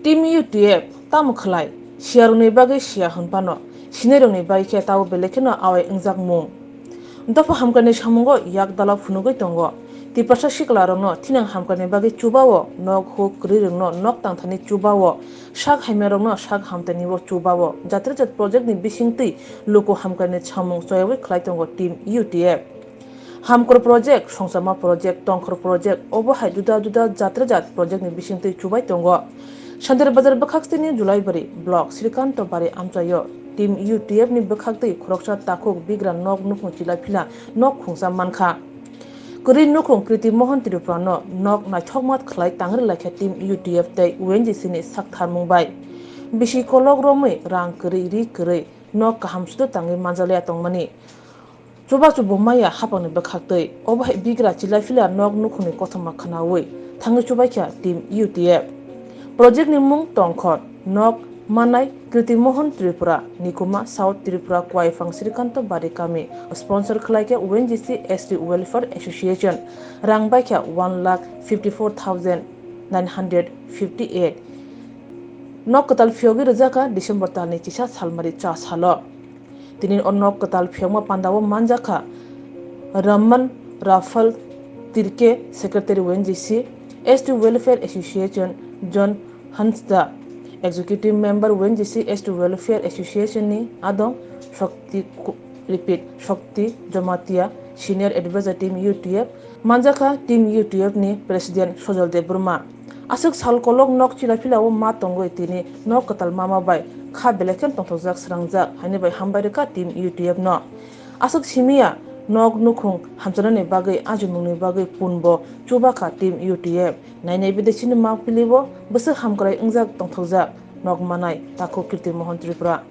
Team UTF tamukhlai siarungni bagui sia hunpano sinerungni bai khe tao belekeno awai ungjak mung dofa hamkani samungo yak dala phunugui tongo tipasa siklarongno thinang hamkani bagui chubao nok huk krirungno nok tangthani chubao sak haimerongno sak hamtanibo chubao jatrajat project ni bisingtui luko hamkani samung choyawi khlai tongo team UTF Hamkor project songsama project tongkhor project obo hai juda jatrajat project ni bisingtui chubai tongo Satirbazar bwkhakstini Julaibari block Srikanto bari amchayo team UTF ni bwkhaktui khoroksa takhuk bigra nok nukhung chilapila nok khungsa mankha Kwrwi nukhung Kriti Mohan Tripurano nok naithokmat khlai tangri lakha team UTF tei UNGC ni saktharmung bai bisi kolok romui rang kwrwi ri kwrwi nok kaham sudu tangi manjalaya tongmani Chuba maya hapangni bwkhaktui obo hai bigra chilapila nok nukhungni kothoma khanawi thangi chubaikha team UTF Project ni mung tongkhor nok manai Kriti Mohan Tripura Nikuma South Tripura Kuwaiphang Srikanto bari kami sponsor khlaike UNGC ST Welfare Association rang baikha 1,54,958 nok katal phiogi rajaka December talni chisa salmari cha salo tini nok katal phioma pandawo manjaka Raman Rafal Tirke Secretary UNGC ST Welfare Association John Hansda Executive Member UNGC ST Welfare Association ni Adong Shakti Jamatia Senior Advisor Team UTF Manjaka Team UTF ni President Sojolde Burma Asuk sal kolok nok chilapila o ma tongoi tini nok katal mama bai kha beleken tongthokjak srangjak haini bai hambairika Team UTF no Asuk simia nok nukhung hamjanani bagui ajumungni bagui punbo chubakha Team UTF nainai bidechini mapilibo bwsuk hamkrai ungjak tongthokjak nok manai takho Kriti Mohan Tripura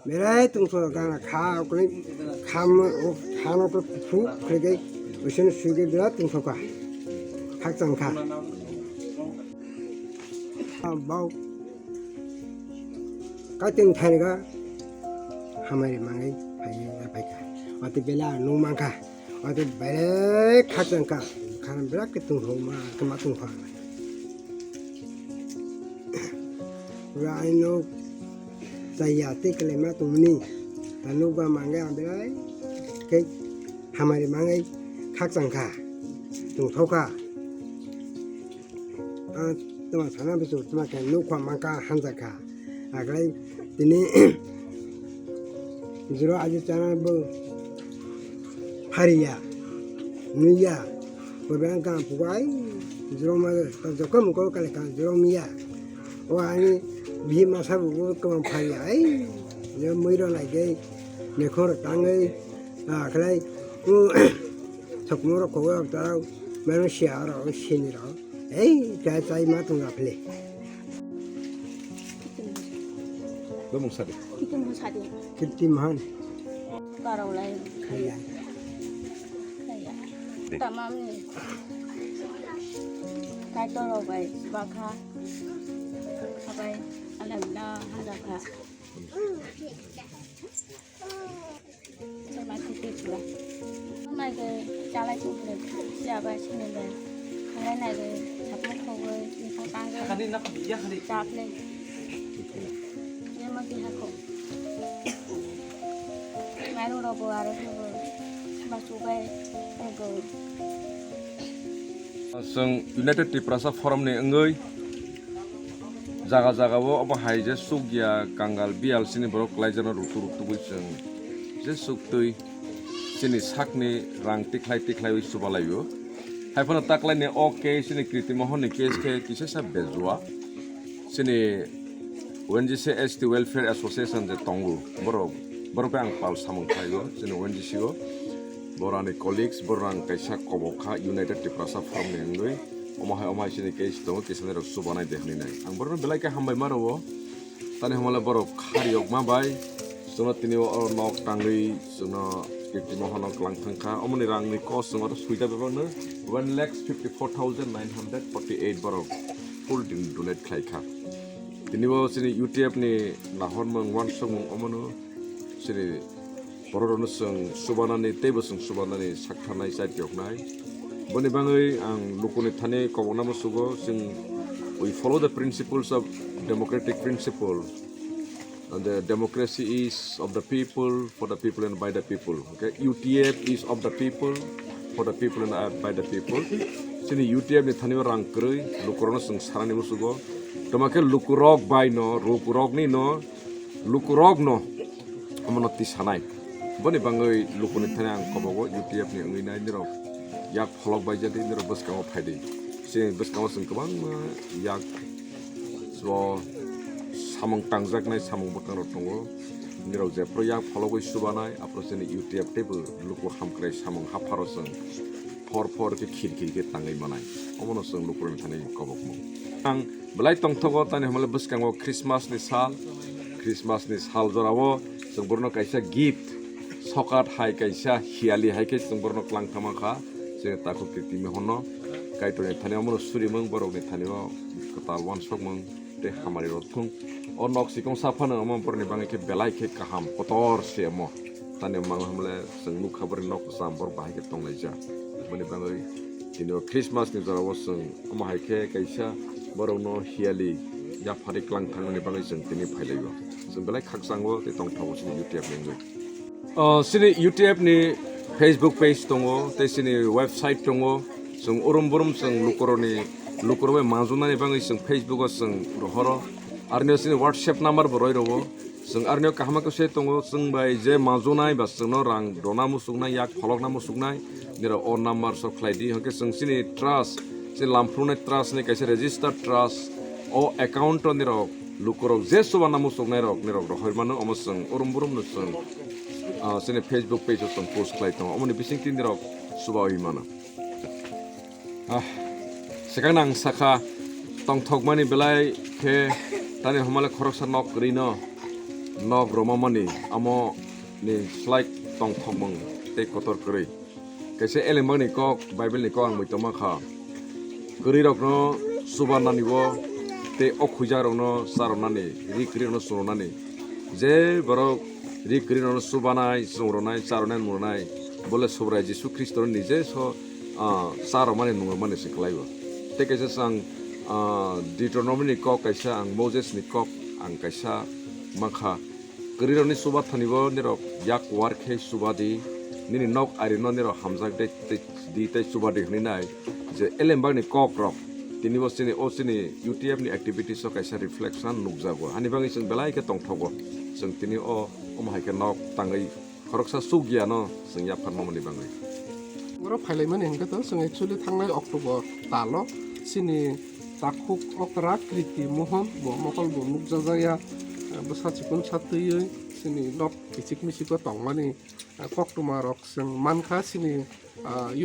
Merai tungso kana kha koi kham khano ko phu khregai osen suge bira tungso ka khakchang kha bau ka ting thaniga hamari mangai phai ka ate bela no mangka ate bere khakchang ka khan bira ke tungso ma kama tungkha Rhino saya kelima tumni tanu ba mangai ambilai ke hamari mangai khakchangkha tungthoka tuma sana bisu tuma ke nukwa mangka hanjaka aglai tini juro aji chana bu hariya nuya berbangka pugai juro ma jokom ko kale kan juro miya wani bi masa bu ko phaya ai ne moiro lai ge ne khor tangai aglai Nukhungno ko tao meron siya ro sinira kaya matungga ple Lumong sadi. Kriti Mohan Karaw lai kaya tamam ni kai toro bai bakha abai alalla hadaka sama kitipla mai ke chala chuple sia bai sinele hai nai ke sapok khoi ni ko tang ke Kani nak biya kani. chaple ye ma ki ha ko mai ro bo aro ko ma chu bai ko Seng United Tripura Forum ni enggoi jaga wo apa haije sugya kangal bial sini borok laijana rutu bui seng je suktui sini sakni rang tiklai wi subalayo haifana taklai ni oke sini Kriti Mohan ni case ke kise sa bezwa sini UNGC ST Welfare Association je tongu borok ang pal samung thayo sini UNGC go borani colleagues borang kaisa kobokha United Tripura Forum ni enggoi omahai sini case tongo kisane ro subanai dekhni nai ang borno belai ka hambai maro tani hamala borok khariok ma bai sono tini nok Tangwi sono Kriti Mohan klang thangkha omoni rang ni cost sono suita bebano 1,54,948 borok full din donate khaikha tini bo sini UTF ni lahon mang wan song omono sini bororno sung subanani tebo sung subanani sakhanai sait yoknai boni bangai ang lukuni thane kobona musugo sing we follow the principles of democratic principle. And the democracy is of the people, for the people and by the people. Okay, UTF is of the people, for the people and by the people. Sini UTF ni thani rang krui lukurono sing sarani musugo. Tomake lukurok by no, lukurok ni no, lukurok no. Amono tisanai. Boni bangai lukuni thani ang kobogo UTF ni ngi nai niro yak pholok by jadi niro bus kamo phaidi. Sini bus kamo sing kabang yak so samung tangjak nai samung bakang rotongo niro je proyak phologoi subanai apro sini UTF table luku hamkrai samung haparo sing for ke khirkhir ke tangai manai omono sing luku ni thani kobok mo ang belai tongthogo tani hamale buskango Christmas ni sal jorawo sing borno kaisa gift sokat hai kaisa hiali hai ke sing borno klang thama kha se taku kiti me hono kaitone thani omono suri mong borok ni thani wa katal wan sok mong te hamari rothung or nok sikong sapana amam porni bangai ke belai ke kaham kotor se mo tane mang hamle sing nu khabar nok sambor bahai ke tong leja bani bangai tino Christmas ni jara wasung ama hai ke kaisa borong no hiali ya phari klang thang ni bangai sing tini phailaibo sing belai khaksangbo te tong thawo sing UTF lengoi sini UTF ni Facebook page tongo te sini website tongo sing urum sing lukorome mazuna ni bangai sing Facebook sing rohoro arnio sini WhatsApp number boroi robo sing arnio kahama ko se tongo sing bai je mazunai ba sing no rang dona musuknai yak pholok na musuknai nira on number so khlaidi hoke sing sini trust sin lamprune trust ni kaise register trust o account on niro lukorok je suba na musuknai rok niro rohoi mano omosung urum no sing sini Facebook page o sing post khlai tongo omoni bising tin niro suba oi mano sekarang saka tongthokmani belai ke tani hamale khoroksa nok rino nok romamani amo ni slide tongthokmang te kotor kri kaise elemang ni kok bible ni kok muitoma kha kri rok no subana ni wo te okhuja rok no saronani ri kri no suronani je borok ri kri no subanai suronai saronai muronai bole sobrai jesu kristo nije so saromani nungomani siklaibo te kaise sang Deuteronomy ni kok kaisa ang Moses ni kok ang kaisa mangkha krironi suba thanibo niro yak warkhe subadi nini nok arino niro hamjak de di te subadi hninai je elembag ni kok rok tini bosini osini UTF ni activities so kaisa reflection nukjago ani bangi sing belai ke tongthogo sing tini o omhai ke nok tangai khoroksa sugya no sing ya pharmani bangai ngoro phailaiman engka sing actually thangnai October talo sini takuk okra kriti mohon bo mokol bo nukjajaya besachikun satui sini nok kichik misiko tongmani koktuma rok sing mankha sini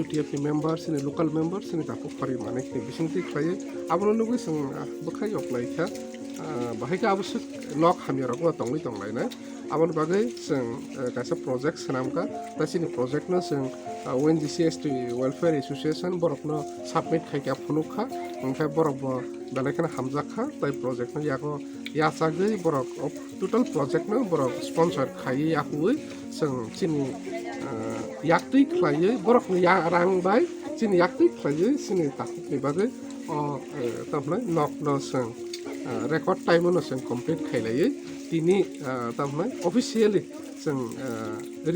UTF member sini local member sini takuk phari manek ni bisingti khlai abono nugi sing bkhai oplai kha bahai ka abusuk nok hamya rok tongli tonglai na abon bagai sing kaisa project sanamka ta sini project no sing ONGCST welfare association borok no submit khai ka phunukha ओंखाय बरक बेलेखना हामजाखा ताई project न याको यासागै बरक total project न बरक sponsor खायै याकुयै जों चिनि याक्तै खलायै बरक या रां bye चिनि याक्तै खलायै चिनि ताकुनि बागै तमने नक न जों रेकर्ड टाइम न जों कमप्लीट खायलायै तिनि तमने अफिशियली जों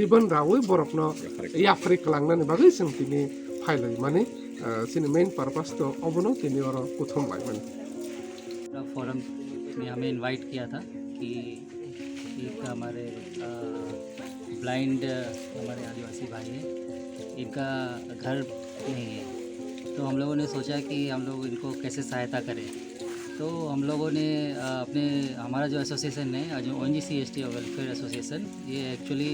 रिबन रावै बरक न याफ्रि कलांनानै बागै जों तिनि फाइलै माने सिने मेन पर्पस तो अबनो तिनी और कुथम लाइमन फोरम में हमें इनवाइट किया था कि एक हमारे ब्लाइंड हमारे आदिवासी भाई हैं इनका घर नहीं है तो हम लोगों ने सोचा कि हम लोग इनको कैसे सहायता करें तो हम लोगों ने हमारा जो एसोसिएशन है जो ONGCST वेलफेयर एसोसिएशन ये एक्चुअली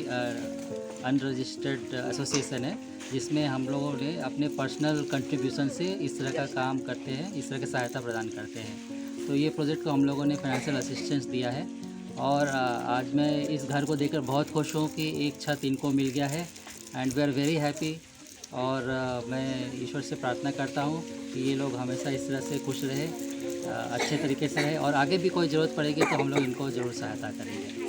अनरजिस्टर्ड एसोसिएशन है जिसमें हम लोगों ने अपने पर्सनल कंट्रीब्यूशन से इस तरह का काम करते हैं इस तरह की सहायता प्रदान करते हैं तो ये प्रोजेक्ट को हम लोगों ने फाइनेंशियल असिस्टेंस दिया है और आज मैं इस घर को देखकर बहुत खुश हूँ कि एक छत इनको मिल गया है and we are very happy और मैं ईश्वर से प्रार्थना करता हूँ कि ये लोग हमेशा इस तरह से खुश रहे अच्छे तरीके से रहे और आगे भी कोई ज़रूरत पड़ेगी तो हम लोग इनको ज़रूर सहायता करेंगे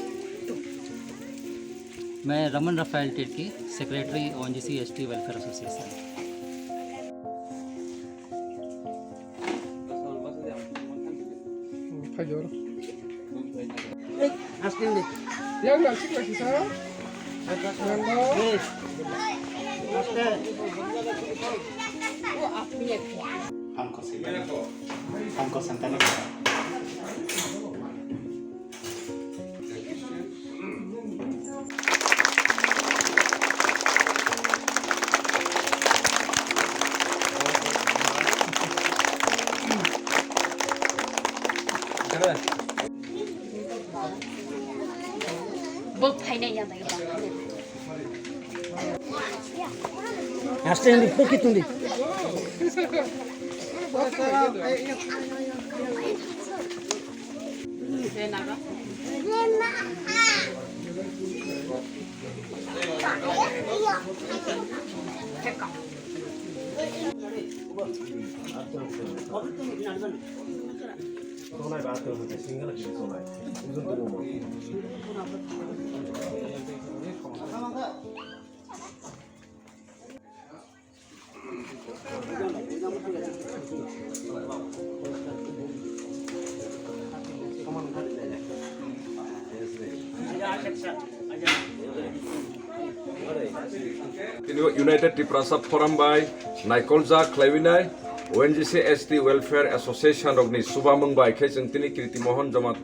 मैं Raman Raphael Tirkey secretary ONGCST welfare association 파이어. Asking me. 양 날씨 맛있어? 양 हमको संतान 뭐 파이네 양다 이거. Asking me. Pocket only. United Triprasa Forum by Naikolja Klewinai ONGC ST Welfare Association Rogni Subamung by Kesung Tini Kirti Mohon Jomat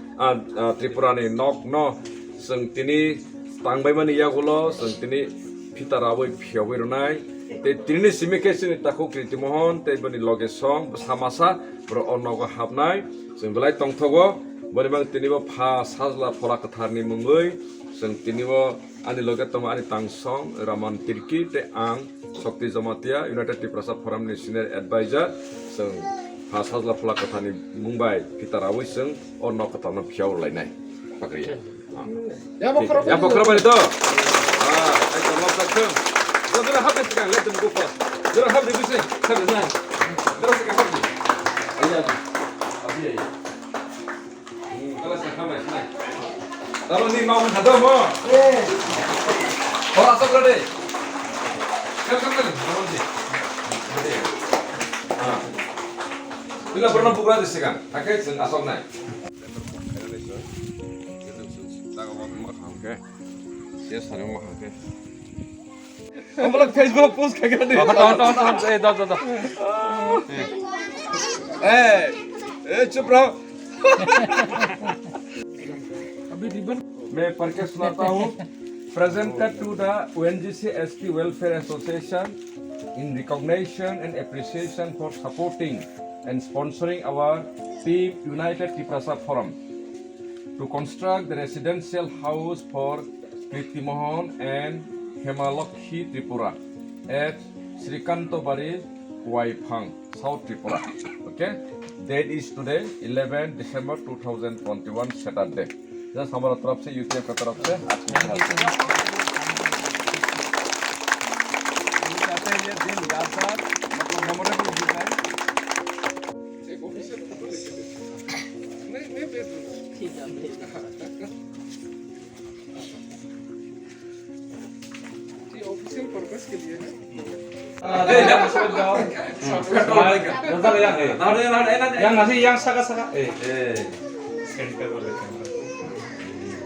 Tripurani Nok No Sung Tini Tangwi Mani Yagulo Sung Tini Pitarawi Piawirunai Te Tini Simikesin Taku Kirti Mohon Te Bani Logesong Samasa Bro Onogo Habnai Sung Belai Tongtogo Bonibang Tinibo Pa Sazla Polakatarni Mungui Sung Tinibo Ani Logatoma Ani Tangsong Raman Tirki Te Ang Shakti Jamatia United Triprasa Forum ni Senior Advisor Sung Hasazla Polakatani Mumbai Pitarawi Sung Ono Katana Piaur Lainai Pakriya Ya pokro itu I love that film Jangan habis sekarang let them go first Jangan habis bisa habis nah terus sekarang habis iya habis ya kalau sekarang habis Taruh ni mau ada mau? Orang asal berada. Kan taruh ni. Bila pernah buka di sini kan? Akhirnya sen asal naik. Kamu lagi Facebook post kagak ni? Cup bro. मैं पढ़ के सुनाता हूँ presented to the ONGC ST Welfare Association in recognition and appreciation for supporting and sponsoring our team United Triprasa Forum to construct the residential house for Kriti Mohon and Hemalokhi Tripura at Srikanto Bari, Kuwaiphang, South Tripura. Okay, date is today 11 December 2021 Saturday. Just हमारा तरफ से UTF का तरफ से चाहते हैं ये दिन यादगार मतलब मेमोरेबल हो जाए एक ऑफिशियल नहीं भेज दूंगा ठीक है ये ऑफिशियल पर्पस के लिए है yang ngasih yang saka-saka send ke boleh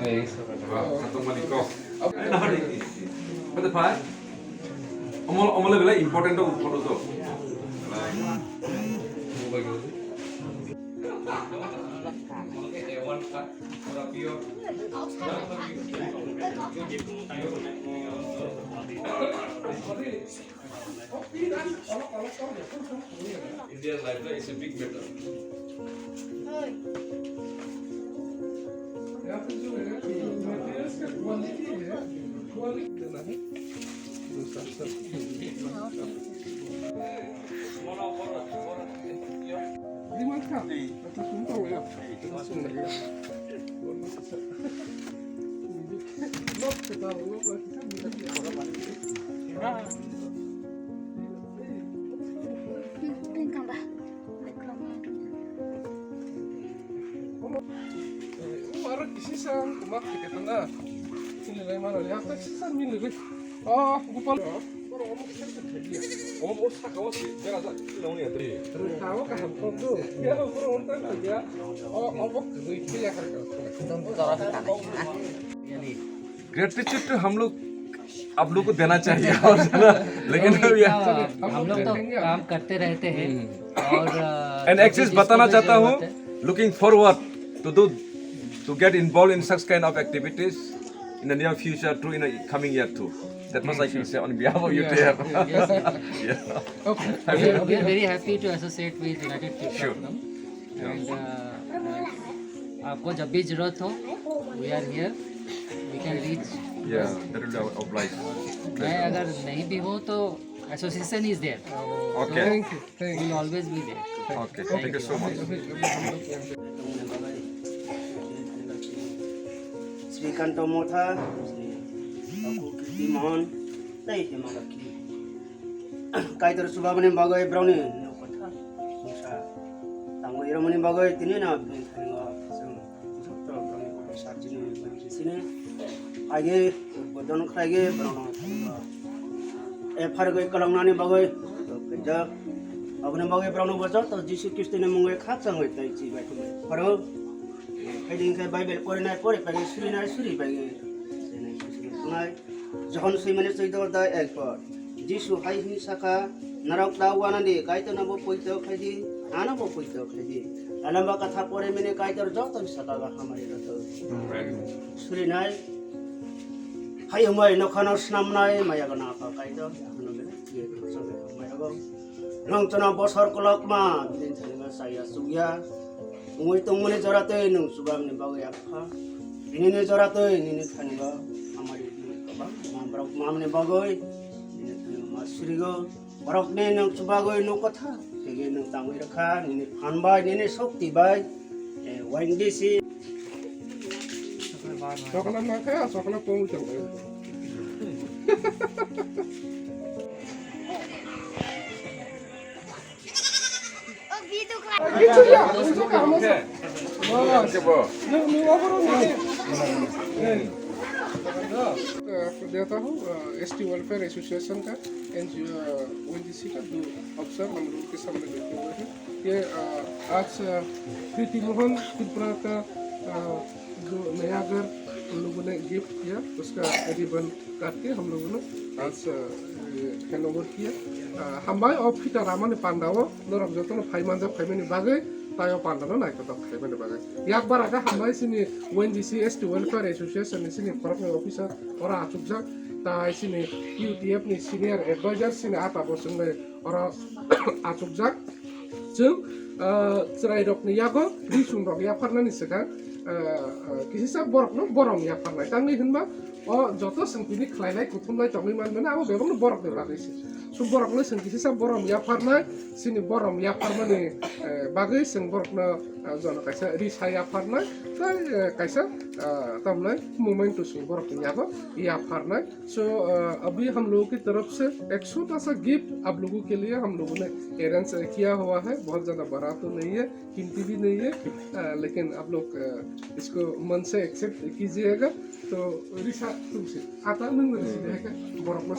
satu maliko betul pak omol bela important to photo to Indian life is a big matter. Sisang kumak kita na. Sini lagi mana? Lihat tak sisang mili lagi. Ah, gupal. Oh, sakau sih, jangan tak nongnya tadi. Tahu kan kok tuh. Ya bro untan aja. Oh Kwrwi ya kan. Gratitude तो हम लोग आप लोग को देना चाहिए लेकिन हम लोग तो काम करते रहते हैं और एंड एक्सिस बताना चाहता हूँ looking forward to get involve in such kind of activities in the near future to in the coming year to That much I can say on behalf of UTF. we are very happy to associate with United People. Sure. And आपको जब भी जरूरत हो, we are here. We can reach. Yeah, that will be obliged. मैं अगर नहीं भी हो तो association is there. Okay. Thank you. We will always be there. Okay. Thank you so much. Shrikant Motha Timon, tay malaki. Kahit ito suba man yung bagay brown yun, kota. Sa Tangwi man yung bagay tinin na nga sa brown sa jini sini. Age bodon kage brown na. Far gay kalang nani bagay. Kaya abne bagay brown baza to Jesus Kristo ne mongay khak sang hoy tay chi bai ko. Paro kading kay Bible pore na pore pagi suri pagi. Ngai John Simon Saito da ekor. Jisu hai hi saka narak dawana de kaito na bo poito khaji ana bo poito khaji. Alamba katha pore mene kaito joto saka ga hamari rato. Suri nai hai umai Nukhungno snam nai maya gana apa kaito ano mene ye sabe maya go. Nang chana bosor kolok ma din thanga saya sugya. Umoi tongmone jorate nung subam ne bagay apha. Ini ne jorate ini thanga amari Mamne bagoy, masrigo, barok ne nang subagoy no kotha, sige nang Tangwi Rwkha, nini hanbay, nini sokti bay, windisi. Coklat na kaya, coklat po mo siya. देता हूँ ST welfare association का NGO ONGC का दो अफसर हम लोगों के सामने बैठे हुए हैं। ये आज प्रीति मोहन त्रिपुरा का जो नया घर हम लोगों ने गिफ्ट किया उसका रिबन काट के हम लोगों ने आज हैंड ओवर किया। हमारे ऑफिस रामाने पांडाव नरम जतन फाइमांजा फाइमानी बागे तायो पांडाव ना एक तो फाइमानी बागे याक बार आगा हमारे सिनी ONGC ST वेलफेयर एसोसिएशन सिनी फरक ऑफिसर और आचुकजा ताई सिनी UTF नि सीनियर एडवाइजर सिनी आता बसंगे और आचुकजा जों चराई रक नि यागो रिसुं रक या फरनानि सका किसी सा बरक न बरम या फरनाय तांनि होनबा अ जत संतिनि खलायनाय कुथुमनाय तंगै मानमाने आबो बेबनो बरक दे बागैसि सु बरक न संकिसि सा बरम या फरनाय सिनि बरम या फरमाने बागै जों बरक न जन कायसा रिसा या फरनाय कायसा तमने मोमेंट टू सुन बरक यागो या फरनाय सो अभी हम लोगों की तरफ से एक छोटा सा गिफ्ट आप लोगों के लिए हम लोगों ने अरेंज किया हुआ है। बहुत ज़्यादा बड़ा तो नहीं है, कीमती भी नहीं है, लेकिन आप लोग इसको मन से एक्सेप्ट कीजिएगा। तो रिसा तुमसे आता नहीं बरक में